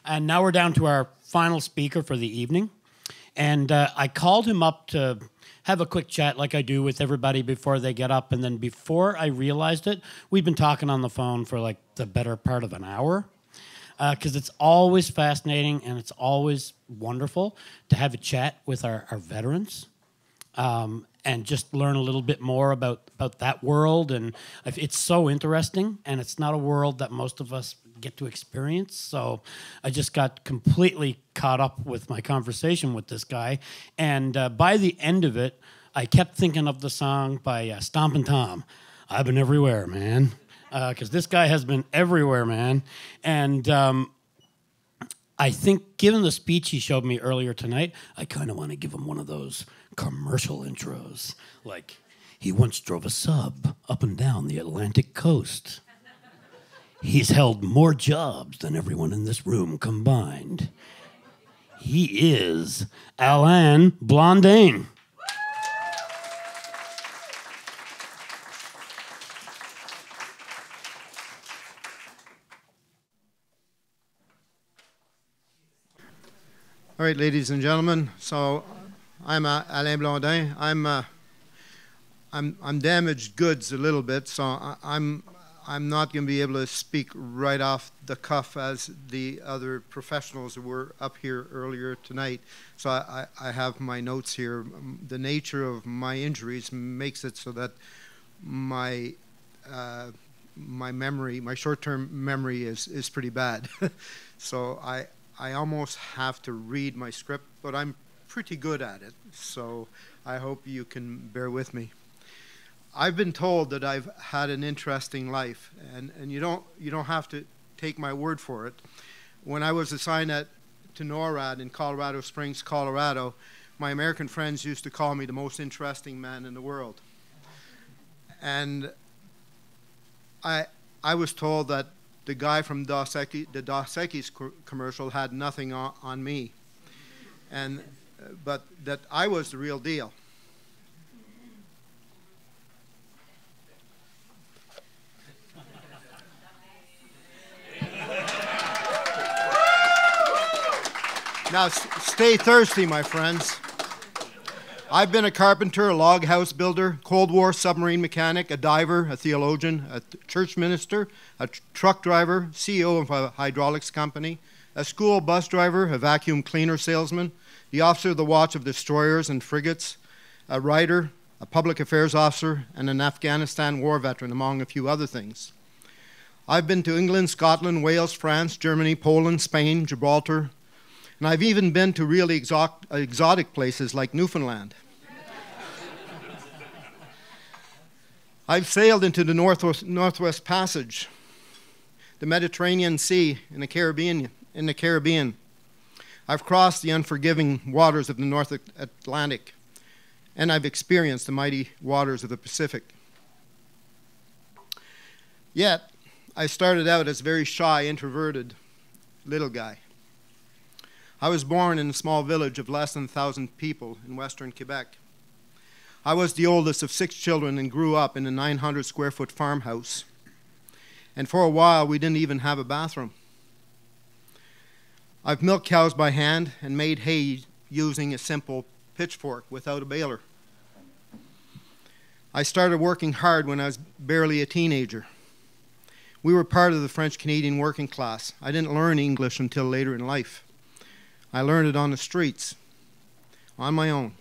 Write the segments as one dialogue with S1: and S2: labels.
S1: And now we're down to our final speaker for the evening. And I called him up to have a quick chat like I do with everybody before they get up. And then before I realized it, we've been talking on the phone for like the better part of an hour. Because it's always fascinating and it's always wonderful to have a chat with our veterans and just learn a little bit more about that world. And it's so interesting, and it's not a world that most of us get to experience. So I just got completely caught up with my conversation with this guy. And by the end of it, I kept thinking of the song by Stompin' Tom, "I've Been Everywhere, Man." Because this guy has been everywhere, man. And I think, given the speech he showed me earlier tonight, I kind of want to give him one of those commercial intros. Like, he once drove a sub up and down the Atlantic coast. He's held more jobs than everyone in this room combined. He is Alain Blondin.
S2: All right, ladies and gentlemen. So, I'm Alain Blondin. I'm damaged goods a little bit, so I'm not going to be able to speak right off the cuff as the other professionals who were up here earlier tonight. So I have my notes here. The nature of my injuries makes it so that my memory, my short-term memory, is pretty bad. So I almost have to read my script, but I'm pretty good at it, so I hope you can bear with me. I've been told that I've had an interesting life, and you don't have to take my word for it. When I was assigned to NORAD in Colorado Springs, Colorado, my American friends used to call me the most interesting man in the world. And I was told that the guy from the Dos Equis commercial had nothing on me, but that I was the real deal. Now, stay thirsty, my friends. I've been a carpenter, a log house builder, Cold War submarine mechanic, a diver, a theologian, a church minister, a truck driver, CEO of a hydraulics company, a school bus driver, a vacuum cleaner salesman, the officer of the watch of destroyers and frigates, a writer, a public affairs officer, and an Afghanistan war veteran, among a few other things. I've been to England, Scotland, Wales, France, Germany, Poland, Spain, Gibraltar, and I've even been to really exotic places like Newfoundland. I've sailed into the Northwest Passage, the Mediterranean Sea, in the Caribbean. I've crossed the unforgiving waters of the North Atlantic, and I've experienced the mighty waters of the Pacific. Yet, I started out as a very shy, introverted little guy. I was born in a small village of less than 1,000 people in western Quebec. I was the oldest of 6 children and grew up in a 900-square-foot farmhouse. And for a while, we didn't even have a bathroom. I've milked cows by hand and made hay using a simple pitchfork without a baler. I started working hard when I was barely a teenager. We were part of the French-Canadian working class. I didn't learn English until later in life. I learned it on the streets, on my own.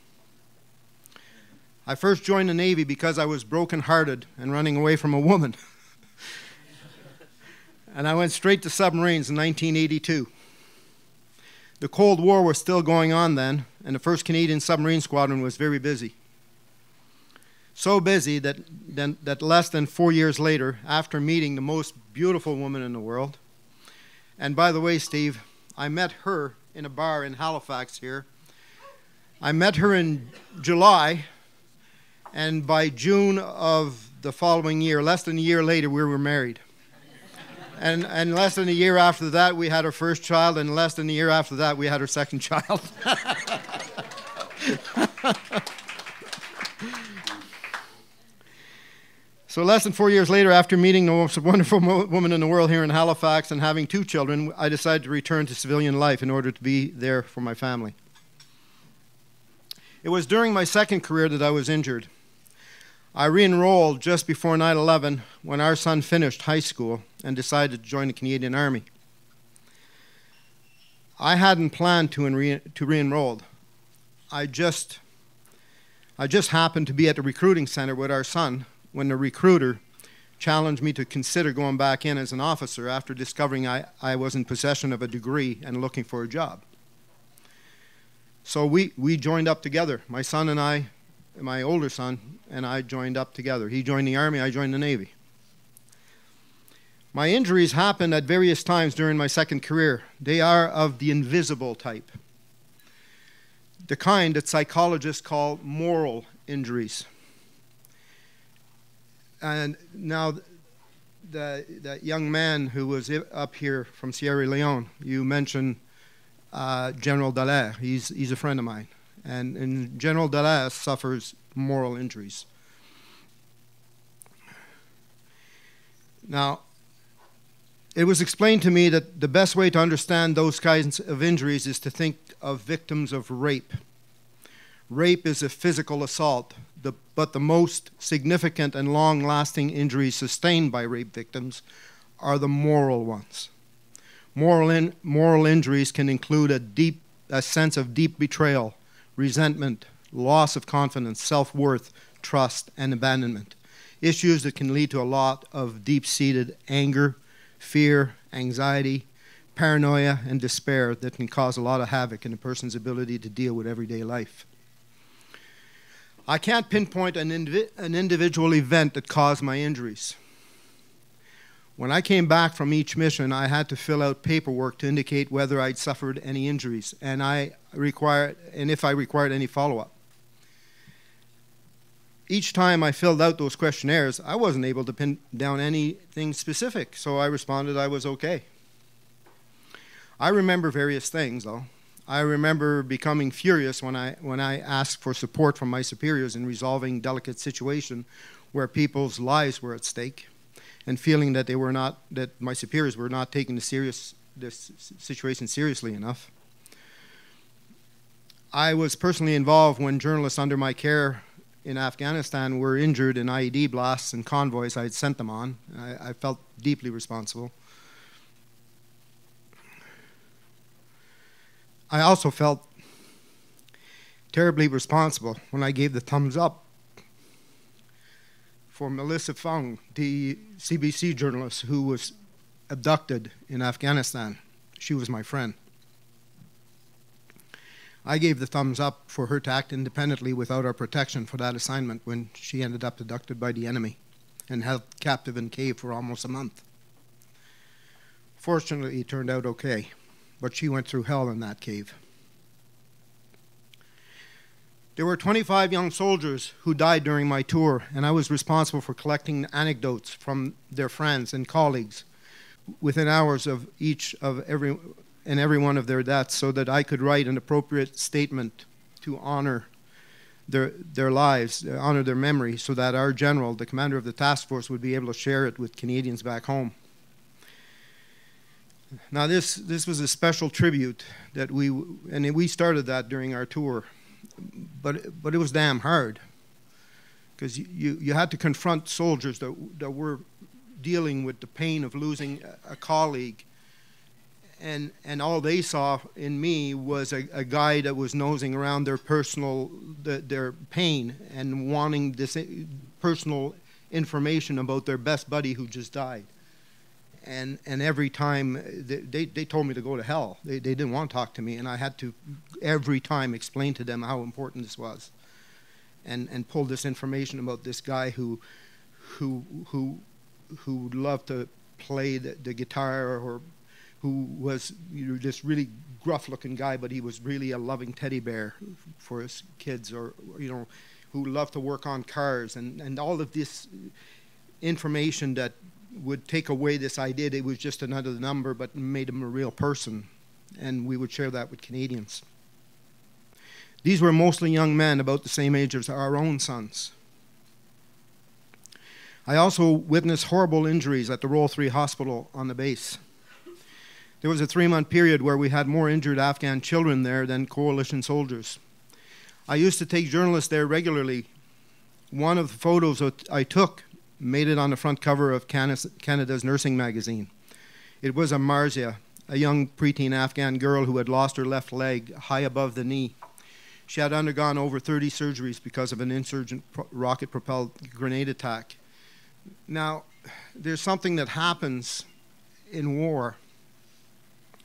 S2: I first joined the Navy because I was broken-hearted and running away from a woman. And I went straight to submarines in 1982. The Cold War was still going on then, and the 1st Canadian Submarine Squadron was very busy. So busy that less than 4 years later, after meeting the most beautiful woman in the world, and by the way, Steve, I met her in a bar in Halifax here. I met her in July, and by June of the following year, less than a year later, we were married. And less than a year after that, we had our first child, and less than a year after that, we had our second child. So less than 4 years later, after meeting the most wonderful woman in the world here in Halifax and having 2 children, I decided to return to civilian life in order to be there for my family. It was during my second career that I was injured. I re-enrolled just before 9/11 when our son finished high school and decided to join the Canadian Army. I hadn't planned to re-enroll. I just happened to be at the recruiting center with our son when the recruiter challenged me to consider going back in as an officer after discovering I was in possession of a degree and looking for a job. So we joined up together. My son and I, my older son and I joined up together. He joined the Army, I joined the Navy. My injuries happened at various times during my second career. They are of the invisible type, the kind that psychologists call moral injuries. And now that young man who was up here from Sierra Leone, you mentioned General Dallaire. He's a friend of mine. And General Dallaire suffers moral injuries. Now, it was explained to me that the best way to understand those kinds of injuries is to think of victims of rape. Rape is a physical assault, but the most significant and long-lasting injuries sustained by rape victims are the moral ones. Moral injuries can include a sense of deep betrayal, resentment, loss of confidence, self-worth, trust, and abandonment. Issues that can lead to a lot of deep-seated anger, fear, anxiety, paranoia, and despair that can cause a lot of havoc in a person's ability to deal with everyday life. I can't pinpoint an individual event that caused my injuries. When I came back from each mission, I had to fill out paperwork to indicate whether I'd suffered any injuries and if I required any follow-up. Each time I filled out those questionnaires, I wasn't able to pin down anything specific, so I responded I was okay. I remember various things, though. I remember becoming furious when I asked for support from my superiors in resolving delicate situations where people's lives were at stake, and feeling that my superiors were not taking this situation seriously enough. I was personally involved when journalists under my care in Afghanistan were injured in IED blasts and convoys I had sent them on. I felt deeply responsible. I also felt terribly responsible when I gave the thumbs up for Melissa Fung, the CBC journalist who was abducted in Afghanistan. She was my friend. I gave the thumbs up for her to act independently without our protection for that assignment when she ended up abducted by the enemy and held captive in a cave for almost a month. Fortunately, it turned out okay, but she went through hell in that cave. There were 25 young soldiers who died during my tour, and I was responsible for collecting anecdotes from their friends and colleagues within hours of every one of their deaths, so that I could write an appropriate statement to honor their lives, honor their memory, so that our general, the commander of the task force, would be able to share it with Canadians back home. Now this was a special tribute that we started that during our tour, but it was damn hard, because you had to confront soldiers that were dealing with the pain of losing a colleague, and all they saw in me was a guy that was nosing around their pain and wanting this personal information about their best buddy who just died. And every time they told me to go to hell. They didn't want to talk to me, and I had to every time explain to them how important this was, and pull this information about this guy who loved to play the guitar, or who was this really gruff-looking guy, but he was really a loving teddy bear for his kids, or who loved to work on cars, and all of this information that would take away this idea that it was just another number, but made him a real person, and we would share that with Canadians. These were mostly young men about the same age as our own sons. I also witnessed horrible injuries at the Royal 3 Hospital on the base. There was a 3-month period where we had more injured Afghan children there than coalition soldiers. I used to take journalists there regularly. One of the photos that I took made it on the front cover of Canada's nursing magazine. It was of Marzia, a young preteen Afghan girl who had lost her left leg high above the knee. She had undergone over 30 surgeries because of an insurgent rocket-propelled grenade attack. Now, there's something that happens in war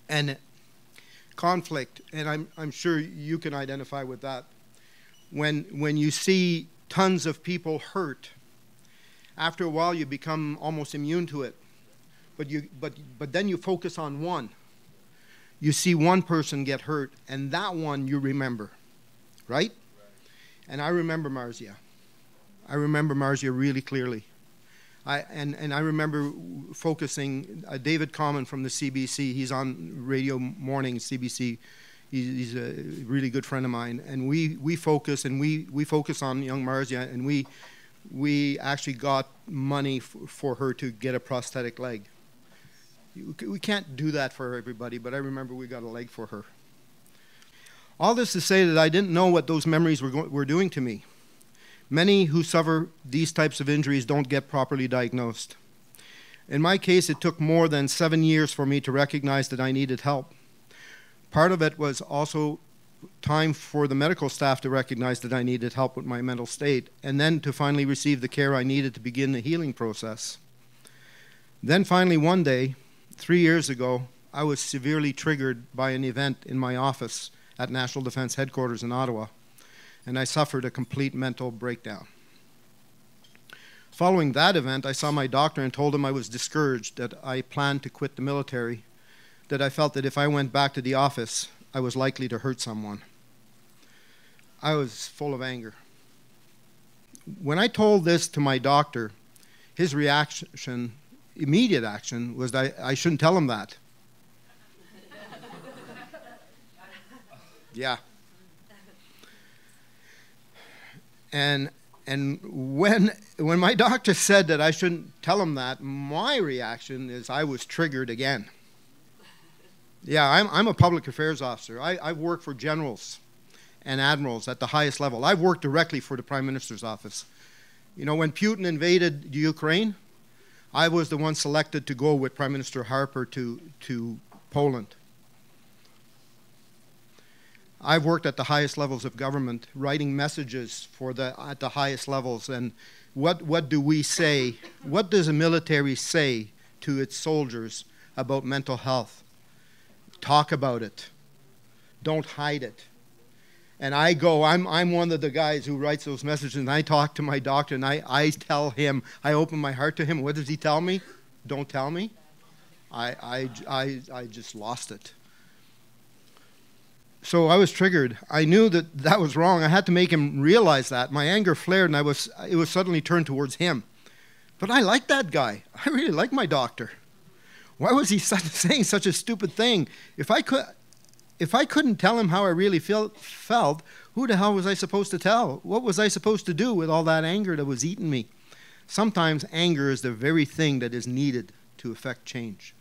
S2: and conflict, and I'm sure you can identify with that. When you see tons of people hurt, after a while you become almost immune to it. But then you focus on one. You see one person get hurt, and that one you remember, right? And I remember Marzia. I remember Marzia really clearly. And I remember focusing, David Common from the CBC, he's on radio morning, CBC, he's a really good friend of mine, and we focus on young Marzia, and we actually got money for her to get a prosthetic leg. We can't do that for everybody, but I remember we got a leg for her. All this to say that I didn't know what those memories were doing to me. Many who suffer these types of injuries don't get properly diagnosed. In my case, it took more than 7 years for me to recognize that I needed help. Part of it was also time for the medical staff to recognize that I needed help with my mental state, and then to finally receive the care I needed to begin the healing process. Then finally one day, 3 years ago, I was severely triggered by an event in my office at National Defense Headquarters in Ottawa, and I suffered a complete mental breakdown. Following that event, I saw my doctor and told him I was discouraged, that I planned to quit the military, that I felt that if I went back to the office, I was likely to hurt someone. I was full of anger. When I told this to my doctor, his reaction, immediate action, was that I shouldn't tell him that. Yeah. And when my doctor said that I shouldn't tell him that, my reaction is I was triggered again. Yeah, I'm a public affairs officer. I've worked for generals and admirals at the highest level. I've worked directly for the Prime Minister's office. You know, when Putin invaded Ukraine, I was the one selected to go with Prime Minister Harper to Poland. I've worked at the highest levels of government, writing messages at the highest levels. And what do we say? What does a military say to its soldiers about mental health? Talk about it. Don't hide it. And I'm one of the guys who writes those messages, and I talk to my doctor, and I tell him, I open my heart to him. What does he tell me? Don't tell me. I just lost it. So I was triggered. I knew that was wrong. I had to make him realize that. My anger flared, and it was suddenly turned towards him. But I like that guy. I really like my doctor. Why was he saying such a stupid thing? If I couldn't tell him how I really felt, who the hell was I supposed to tell? What was I supposed to do with all that anger that was eating me? Sometimes anger is the very thing that is needed to effect change.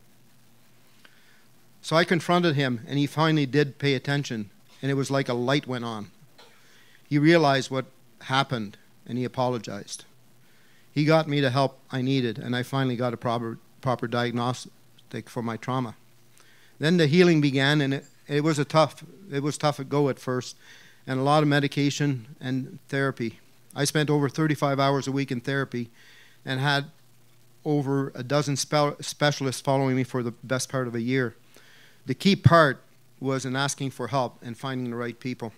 S2: So I confronted him, and he finally did pay attention, and it was like a light went on. He realized what happened, and he apologized. He got me the help I needed, and I finally got a proper diagnostic for my trauma. Then the healing began, and it was tough to go at first, and a lot of medication and therapy. I spent over 35 hours a week in therapy and had over a dozen specialists following me for the best part of a year. The key part was in asking for help and finding the right people.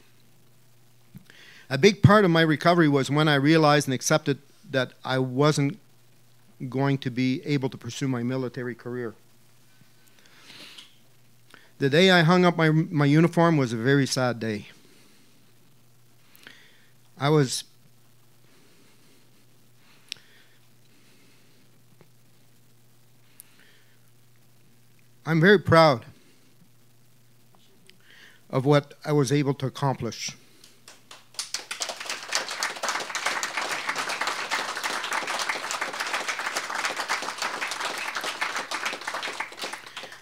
S2: A big part of my recovery was when I realized and accepted that I wasn't going to be able to pursue my military career. The day I hung up my uniform was a very sad day. I'm very proud of what I was able to accomplish.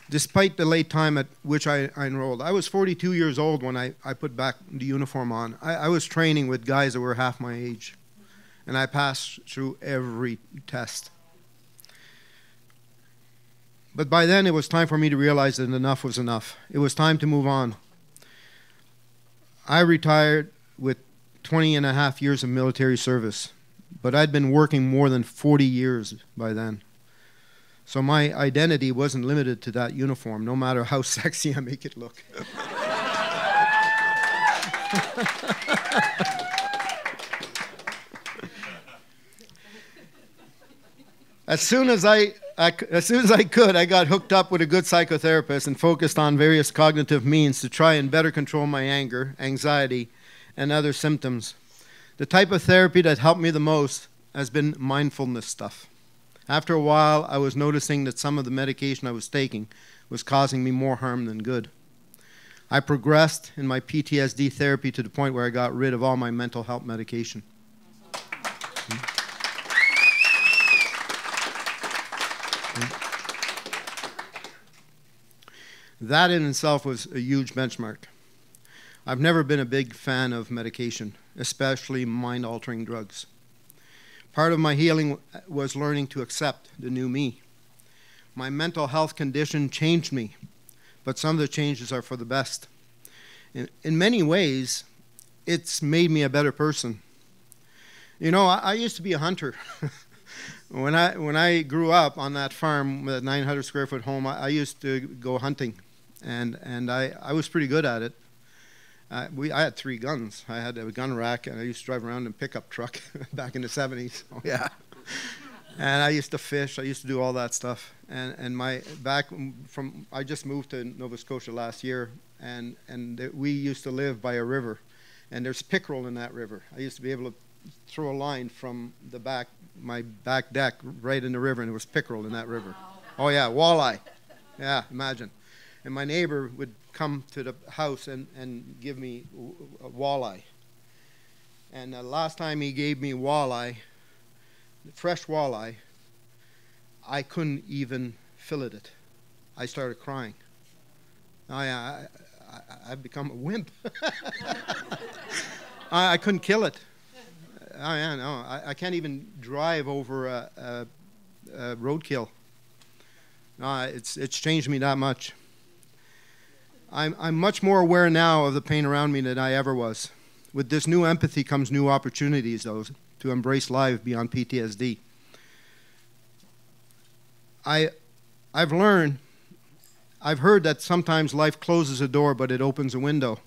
S2: despite the late time at which I enrolled. I was 42 years old when I put back the uniform on. I was training with guys that were half my age, and I passed through every test. But by then, it was time for me to realize that enough was enough. It was time to move on. I retired with 20 and a half years of military service, but I'd been working more than 40 years by then. So my identity wasn't limited to that uniform, no matter how sexy I make it look. As soon as I could, I got hooked up with a good psychotherapist and focused on various cognitive means to try and better control my anger, anxiety, and other symptoms. The type of therapy that helped me the most has been mindfulness stuff. After a while, I was noticing that some of the medication I was taking was causing me more harm than good. I progressed in my PTSD therapy to the point where I got rid of all my mental health medication. That in itself was a huge benchmark. I've never been a big fan of medication, especially mind-altering drugs. Part of my healing was learning to accept the new me. My mental health condition changed me, but some of the changes are for the best. In many ways, it's made me a better person. You know, I used to be a hunter. When I grew up on that farm, that 900 square foot home, I used to go hunting, and I was pretty good at it. I had 3 guns. I had a gun rack, and I used to drive around in a pickup truck back in the 70s. Oh, yeah. And I used to fish. I used to do all that stuff. And I just moved to Nova Scotia last year, and we used to live by a river, and there's pickerel in that river. I used to be able to throw a line from my back deck right in the river, and there was pickerel in that river. Oh, yeah, walleye. Yeah, imagine. And my neighbor would come to the house and give me a walleye. And the last time he gave me walleye, fresh walleye, I couldn't even fillet it. I started crying. I've become a wimp. I couldn't kill it. I can't even drive over a roadkill. It's changed me that much. I'm much more aware now of the pain around me than I ever was. With this new empathy comes new opportunities, though, to embrace life beyond PTSD. I've heard that sometimes life closes a door, but it opens a window.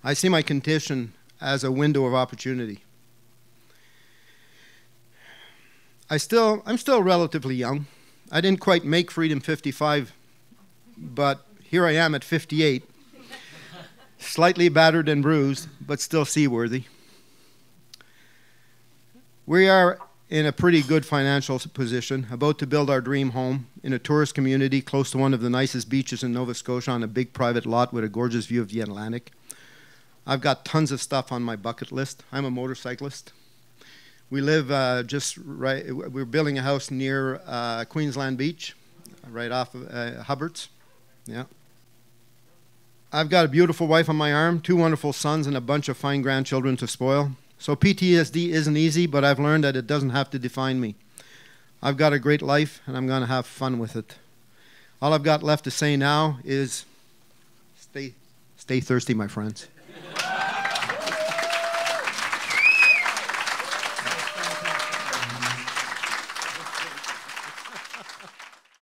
S2: I see my condition as a window of opportunity. I'm still relatively young. I didn't quite make Freedom 55, but here I am at 58, slightly battered and bruised, but still seaworthy. We are in a pretty good financial position, about to build our dream home in a tourist community close to one of the nicest beaches in Nova Scotia on a big private lot with a gorgeous view of the Atlantic. I've got tons of stuff on my bucket list. I'm a motorcyclist. We live we're building a house near Queensland Beach, right off of Hubbards. Yeah. I've got a beautiful wife on my arm, 2 wonderful sons, and a bunch of fine grandchildren to spoil. So PTSD isn't easy, but I've learned that it doesn't have to define me. I've got a great life, and I'm going to have fun with it. All I've got left to say now is stay thirsty, my friends.